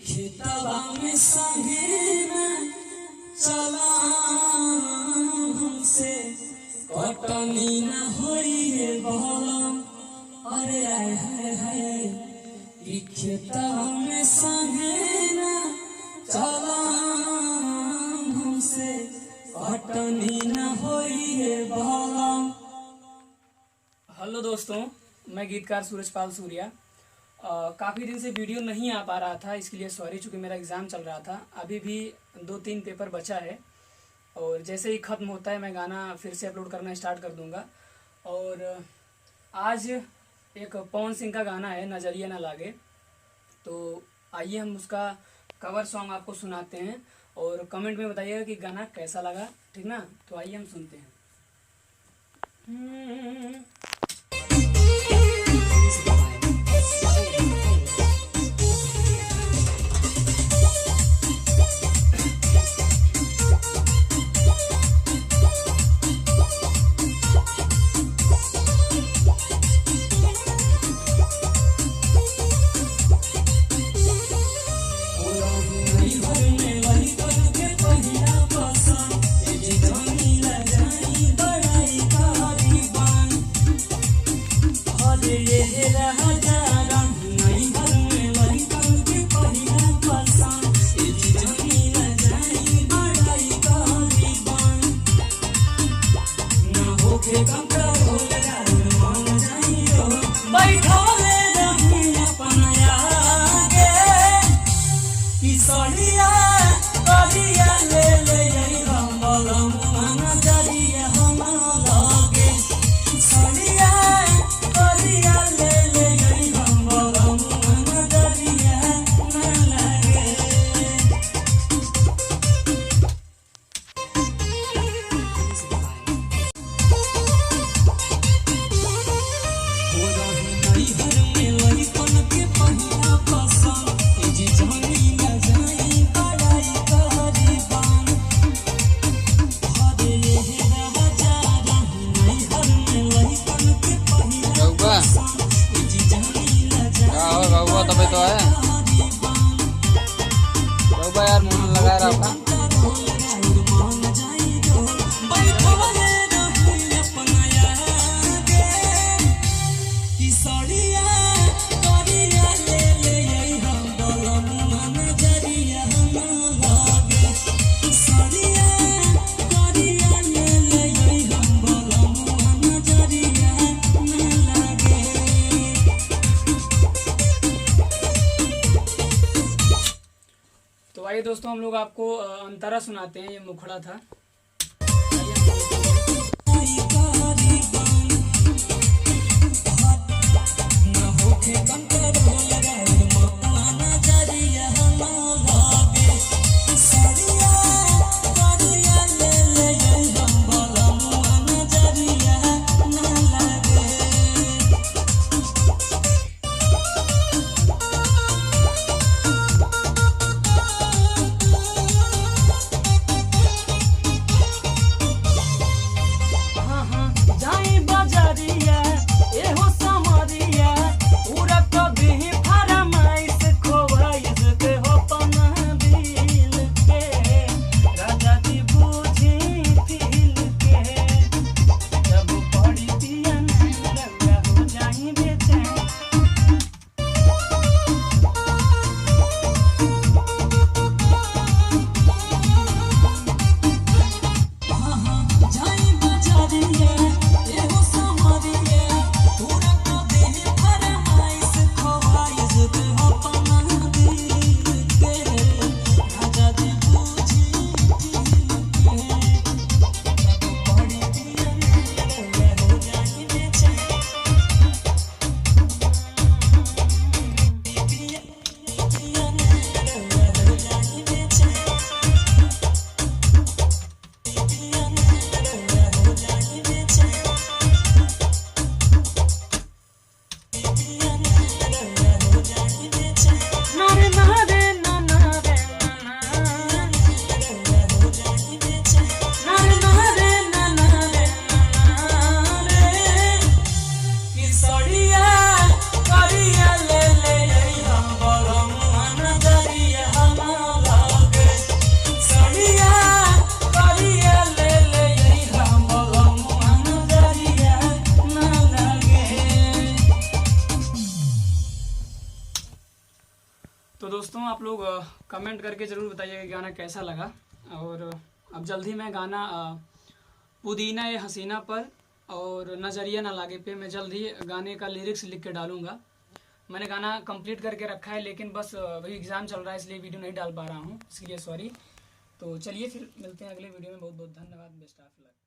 खेतवा में सहेना चला हमसे कटनी न होई रे बलम। अरे आय हाय हाय खेतवा में सहेना चला हमसे कटनी न होई रे बलम। हेलो दोस्तों, मैं गीतकार सूरजपाल सूर्या। काफ़ी दिन से वीडियो नहीं आ पा रहा था, इसके लिए सॉरी, चूँकि मेरा एग्ज़ाम चल रहा था। अभी भी 2-3 पेपर बचा है और जैसे ही ख़त्म होता है मैं गाना फिर से अपलोड करना स्टार्ट कर दूंगा। और आज एक पवन सिंह का गाना है नज़रिया ना लागे, तो आइए हम उसका कवर सॉन्ग आपको सुनाते हैं और कमेंट में बताइएगा कि गाना कैसा लगा, ठीक ना। तो आइए हम सुनते हैं। तभी तो है यार, मुंह लगा रहा था। तो आइए दोस्तों, हम लोग आपको अंतरा सुनाते हैं। ये मुखड़ा था। जाई बजरिया एहो समरिया पूरा दोस्तों आप लोग कमेंट करके ज़रूर बताइएगा कि गाना कैसा लगा। और अब जल्दी मैं गाना पुदीना ए हसीना पर और नज़रिया ना लागे पे मैं जल्द ही गाने का लिरिक्स लिख के डालूँगा। मैंने गाना कंप्लीट करके रखा है, लेकिन बस वही एग्ज़ाम चल रहा है इसलिए वीडियो नहीं डाल पा रहा हूँ, इसके लिए सॉरी। तो चलिए फिर मिलते हैं अगले वीडियो में। बहुत बहुत धन्यवाद। Best of luck.